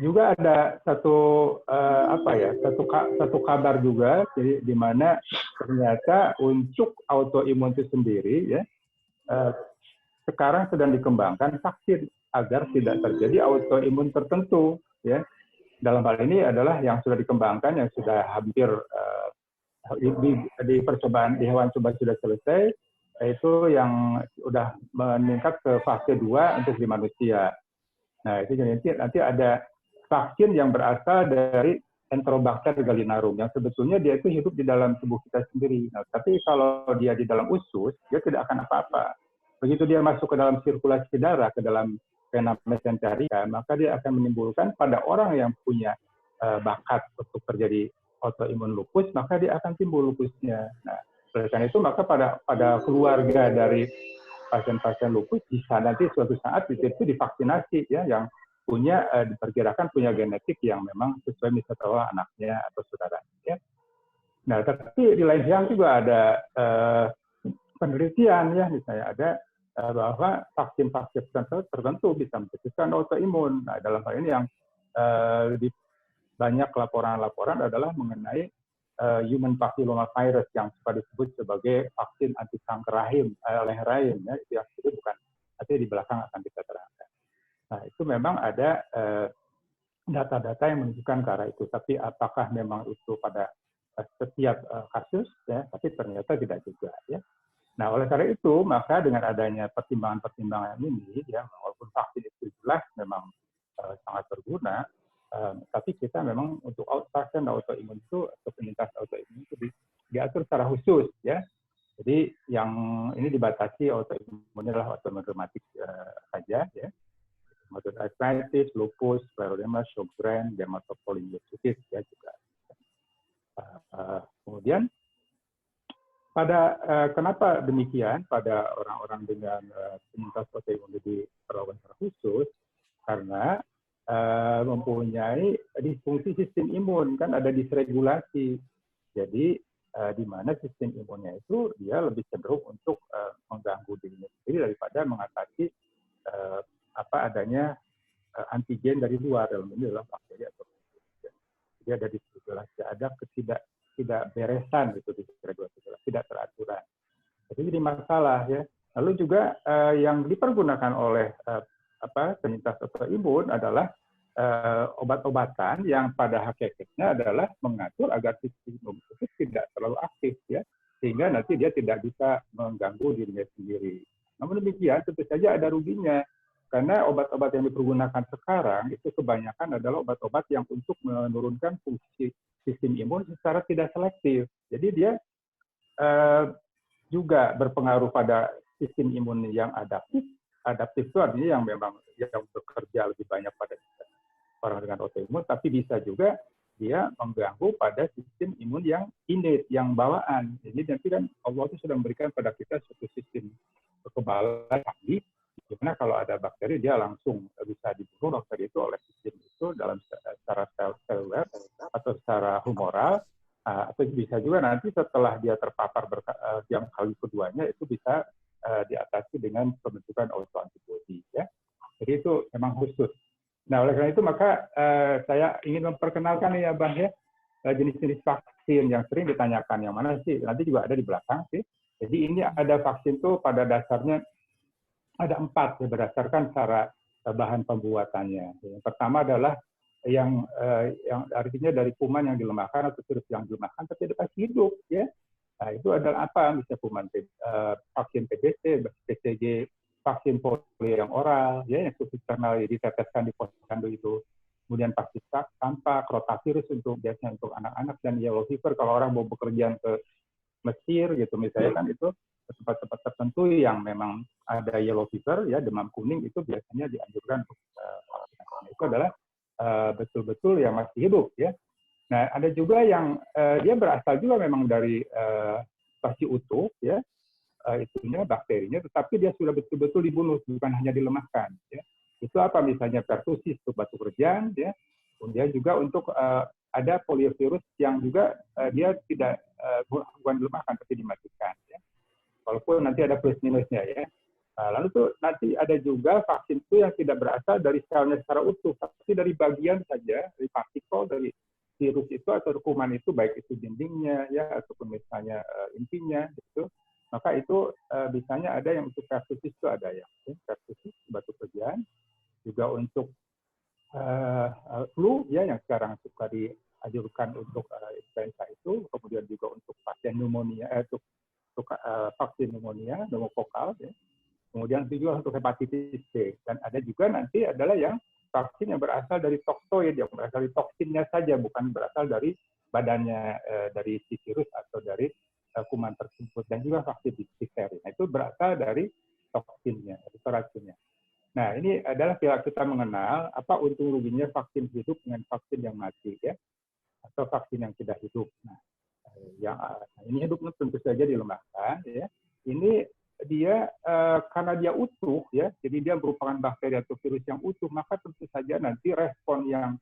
juga ada satu kabar juga, jadi di mana ternyata untuk autoimun itu sendiri ya sekarang sedang dikembangkan vaksin agar tidak terjadi autoimun tertentu ya. Dalam hal ini adalah yang sudah dikembangkan, yang sudah hampir di percobaan di hewan coba sudah selesai, yaitu yang sudah meningkat ke fase 2 untuk di manusia. Nah, itu nanti ada vaksin yang berasal dari Enterobacter gallinarum, yang sebetulnya dia itu hidup di dalam tubuh kita sendiri. Nah, tapi kalau dia di dalam usus, dia tidak akan apa-apa. Begitu dia masuk ke dalam sirkulasi darah, ke dalam vena mesenterica, maka dia akan menimbulkan pada orang yang punya bakat untuk terjadi autoimun lupus, maka dia akan timbul lupusnya. Nah, oleh karena itu maka pada keluarga dari pasien-pasien lupus bisa nanti suatu saat itu divaksinasi ya, yang punya diperkirakan punya genetik yang memang sesuai misalnya anaknya atau saudaranya. Ya. Nah, tapi di lain pihak juga ada penelitian ya, misalnya ada bahwa vaksin-vaksin tertentu bisa mencegah autoimun. Nah, dalam hal ini yang banyak laporan-laporan adalah mengenai human papilloma virus yang suka disebut sebagai vaksin anti kanker rahim, leher rahim ya, itu yang itu bukan, nanti di belakang akan kita terangkan. Nah, itu memang ada data-data yang menunjukkan ke arah itu, tapi apakah memang itu pada setiap kasus ya, tapi ternyata tidak juga ya. Nah, oleh karena itu, maka dengan adanya pertimbangan-pertimbangan ini, ya, walaupun vaksin itu jelas memang sangat berguna, tapi kita memang untuk vaksin autoimun itu, atau penyintas autoimun itu diatur secara khusus, ya. Jadi yang ini dibatasi autoimun adalah autoimun reumatik saja, ya. Rheumatoid arthritis, lupus, scleroderma, Sjögren, dermatopoliomyelitis, ya juga. Kemudian kenapa demikian pada orang-orang dengan penyintas autoimun diperlakukan secara khusus? Karena mempunyai disfungsi sistem imun, kan ada disregulasi. Jadi di mana sistem imunnya itu dia lebih cenderung untuk mengganggu dirinya sendiri daripada mengatasi adanya antigen dari luar, dalam ini adalah bakteri atau virus. Jadi ada disregulasi, ada tidak beresan gitu, tidak teraturan. Jadi masalah ya. Lalu juga yang dipergunakan oleh penyintas autoimun adalah obat-obatan yang pada hakikatnya adalah mengatur agar sistem imun itu tidak terlalu aktif ya, sehingga nanti dia tidak bisa mengganggu dirinya sendiri. Namun demikian tentu saja ada ruginya, karena obat-obat yang dipergunakan sekarang itu kebanyakan adalah obat-obat yang untuk menurunkan fungsi sistem imun secara tidak selektif. Jadi dia juga berpengaruh pada sistem imun yang adaptif. Adaptif itu artinya yang memang yang bekerja lebih banyak pada orang dengan autoimun, tapi bisa juga dia mengganggu pada sistem imun yang innate, yang bawaan. Jadi nanti kan Allah itu sudah memberikan pada kita suatu sistem kekebalan tadi, di mana kalau ada bakteri dia langsung bisa dibunuh bakteri itu oleh sistem itu dalam secara seluler atau secara humoral, atau bisa juga nanti setelah dia terpapar yang kali keduanya itu bisa diatasi dengan pembentukan autoantibodi ya. Jadi itu memang khusus. Nah, oleh karena itu maka saya ingin memperkenalkan ya Bang ya, jenis-jenis vaksin yang sering ditanyakan yang mana sih, nanti juga ada di belakang sih. Jadi ini ada vaksin tuh pada dasarnya ada 4 ya, berdasarkan cara bahan pembuatannya. Yang pertama adalah yang artinya dari kuman yang dilemahkan atau virus yang dilemahkan tapi dia masih hidup ya. Nah, itu adalah apa? Misalnya kuman vaksin TBC, BCG, vaksin polio yang oral, ya, yang subinternal diteteskan di posyandu itu. Kemudian vaksin campak, rotavirus untuk biasanya untuk anak-anak, dan yellow fever kalau orang mau bepergian ke Mesir gitu misalnya kan itu tempat-tempat tertentu yang memang ada yellow fever ya, demam kuning, itu biasanya dianjurkan untuk vaksinasi. Itu adalah betul-betul yang masih hidup ya. Nah, ada juga yang dia berasal juga memang dari masih utuh ya, itunya bakterinya, tetapi dia sudah betul-betul dibunuh, bukan hanya dilemahkan. Ya. Itu apa? Misalnya pertusis untuk batu kerjang, ya. Kemudian juga untuk ada poliovirus yang juga dia tidak bukan dilemahkan tapi dimatikan. Ya. Walaupun nanti ada plus minusnya ya. Lalu tuh nanti ada juga vaksin itu yang tidak berasal dari selnya secara utuh, tapi dari bagian saja, dari partikel dari virus itu atau kuman itu, baik itu dindingnya ya ataupun misalnya intinya gitu. Maka itu biasanya ada yang untuk pertussis itu ada ya, pertussis batu kerjaan, juga untuk flu ya yang sekarang suka dianjurkan untuk influenza itu, kemudian juga untuk pasien pneumonia, untuk vaksin pneumonia, pneumokokal ya. Kemudian juga untuk hepatitis B, dan ada juga nanti adalah yang vaksin yang berasal dari toksoid, yang berasal dari toksinnya saja, bukan berasal dari badannya dari si virus atau dari kuman tersebut, dan juga vaksin difteri. Nah, itu berasal dari toksinnya, atau racunnya. Nah, ini adalah kita mengenal apa untung ruginya vaksin hidup dengan vaksin yang mati ya, atau vaksin yang tidak hidup. Nah, ini hidup tentu saja dilemahkan ya. Ini dia karena dia utuh ya, jadi dia merupakan bakteri atau virus yang utuh, maka tentu saja nanti respon yang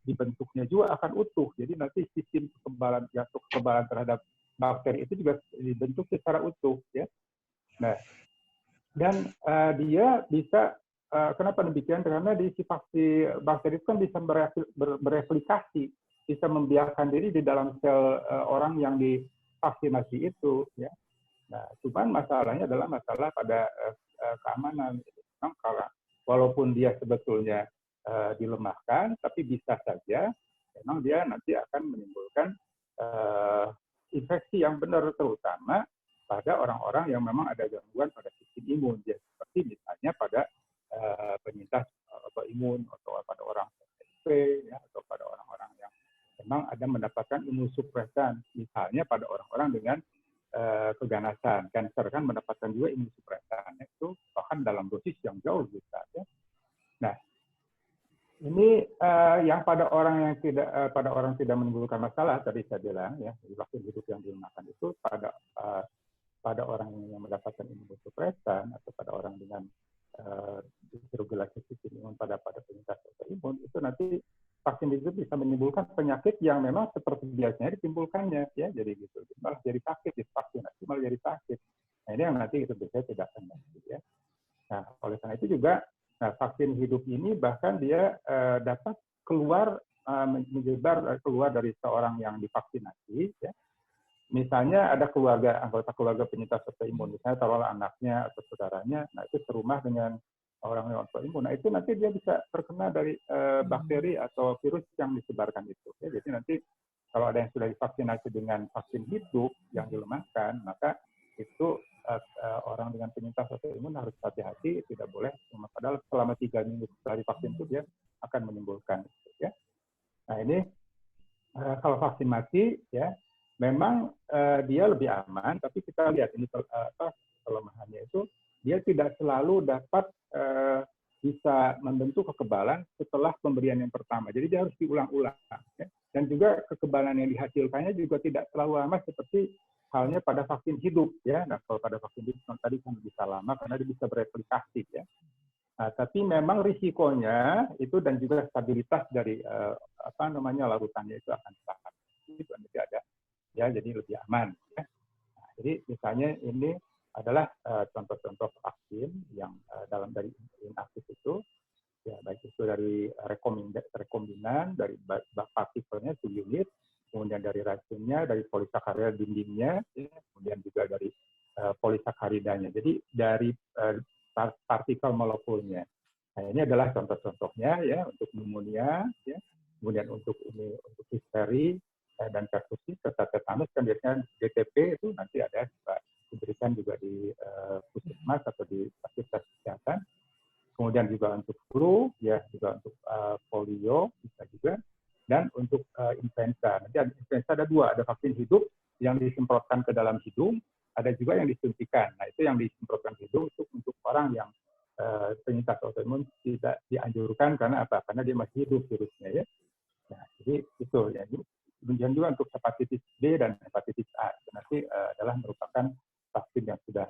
dibentuknya juga akan utuh. Jadi nanti sistem kekebalan atau kekebalan terhadap bakteri itu juga dibentuk secara utuh ya. Nah, dan dia bisa kenapa demikian? Karena di vaksin bakteri itu kan bisa bereplikasi, bisa membiarkan diri di dalam sel orang yang divaksinasi itu ya. Nah, cuman masalahnya adalah masalah pada keamanan. Memang walaupun dia sebetulnya dilemahkan, tapi bisa saja memang dia nanti akan menimbulkan infeksi yang benar, terutama pada orang-orang yang memang ada gangguan pada sistem imun, ya, seperti misalnya pada penyintas autoimun atau pada orang HIV, ya, atau pada orang-orang yang memang ada mendapatkan imunosupresan, misalnya pada orang-orang dengan keganasan, kanker kan mendapatkan juga imunosupresan, itu bahkan dalam dosis yang jauh lebih besar. Ya. Nah, ini yang pada orang yang tidak menimbulkan masalah tadi saya bilang ya, vaksin hidup yang digunakan itu pada orang yang mendapatkan imunosupresan atau pada orang dengan dysregulasi sistem imun pada penyintas autoimun, itu nanti vaksin itu bisa menimbulkan penyakit yang memang seperti biasanya ditimbulkannya ya, jadi gitu malah jadi sakit, divaksinasi malah jadi sakit. Nah, ini yang nanti itu biasanya tidak akan ya. Nah, oleh karena itu juga vaksin hidup ini bahkan dia dapat menyebar keluar dari seorang yang divaksinasi ya. Misalnya ada anggota keluarga penyintas autoimun, misalnya taruhlah anaknya atau saudaranya, nah itu serumah dengan orang yang autoimun, nah itu nanti dia bisa terkena dari bakteri atau virus yang disebarkan itu. Ya, jadi nanti kalau ada yang sudah divaksinasi dengan vaksin hidup yang dilemahkan, maka itu orang dengan penyintas autoimun harus hati-hati, tidak boleh, padahal selama 3 minggu setelah divaksin itu dia akan menimbulkan. Ya. Nah ini kalau vaksin mati, ya memang dia lebih aman, tapi kita lihat ini kelemahannya itu dia tidak selalu dapat bisa membentuk kekebalan setelah pemberian yang pertama. Jadi dia harus diulang-ulang. Ya. Dan juga kekebalan yang dihasilkannya juga tidak terlalu lama seperti halnya pada vaksin hidup. Ya. Nah, kalau pada vaksin hidup tadi kan bisa lama karena dia bisa bereplikasi. Ya. Nah, tapi memang risikonya itu dan juga stabilitas dari larutannya itu akan sangat itu nanti ada ya, jadi lebih aman. Ya. Nah, jadi misalnya ini adalah contoh-contoh vaksin yang dari inaktif itu, ya baik itu dari rekombinan, dari partikelnya itu unit, kemudian dari racunnya, dari polisakarida dindingnya, ya, kemudian juga dari polisakaridanya. Jadi dari partikel molekulnya. Nah, ini adalah contoh-contohnya ya untuk pneumonia, ya, kemudian untuk difteri dan pertussis serta tetanus kan biasanya DTP itu nanti ada diberikan juga di puskesmas atau di fasilitas kesehatan. Kemudian juga untuk flu, ya juga untuk polio bisa juga, dan untuk influenza. Nanti influenza ada 2, ada vaksin hidup yang disemprotkan ke dalam hidung, ada juga yang disuntikan. Nah itu yang disemprotkan ke hidung untuk orang yang penyintas autoimun tidak dianjurkan karena apa? Karena dia masih hidup virusnya ya. Nah jadi itu ya. Kemudian juga untuk hepatitis B dan hepatitis A itu nanti adalah merupakan vaksin yang sudah